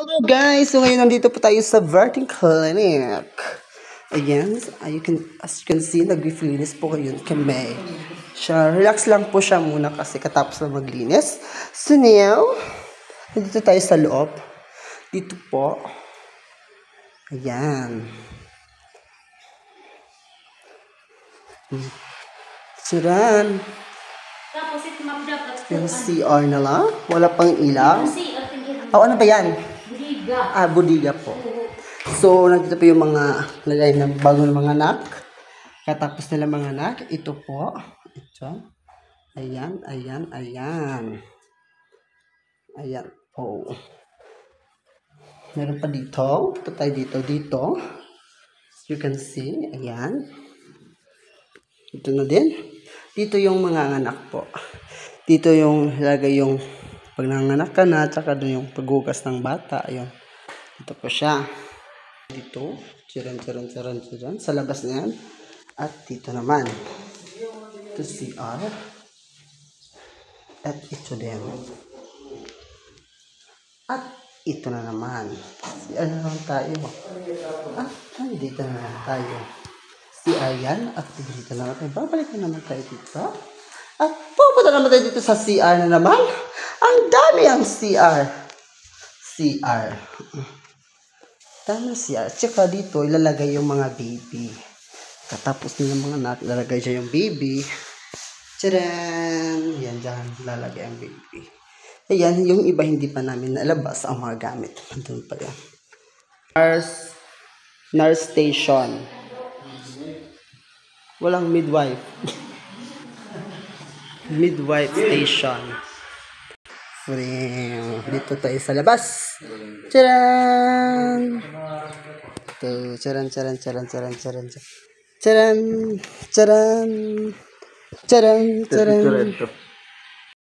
Hello guys! So ngayon nandito po tayo sa Verting Clinic. Ayan, as you can see, nag-reflinis po ngayon kami. Relax lang po siya muna kasi katapos na maglinis. So now, nandito tayo sa loob. Dito po. Ayan. Suran. Tapos ito dapat Yung CR na lang. Wala pang ilaw. Ano ba yan? budiga. Budiga po. So, nandito po yung mga lagay ng bagong mga anak. Katapos nila mga anak. Ito po. Ito. Ayan, ayan, ayan. Ayan po. Meron pa dito. Ito tayo dito. As you can see. Ayan. Ito na din. Dito yung mga anak po. Dito yung lagay yung pag nanganak ka na, tsaka doon yung paghugas ng bata. Ayun. Ito po siya. Dito. Chiran. Sa labas na yan. At dito naman. Ito CR. At ito din. At ito na naman. CR na naman tayo. Dito na naman tayo. CR yan. At dito na naman tayo. Babalik na naman tayo dito. At pupunta naman tayo dito sa CR na naman. Ang dami ang CR. Dami CR. Tsaka dito, ilalagay yung mga baby. Katapos nila mga anak, ilalagay siya yung baby. Tcharam! Yan dyan, ilalagay ang baby. Ayan, yung iba hindi pa namin nalabas ang mga gamit. Andun pa yan. Nurse station. Walang midwife. Midwife station. Dito tayo sa labas. Charan! Ito, charan. Charan.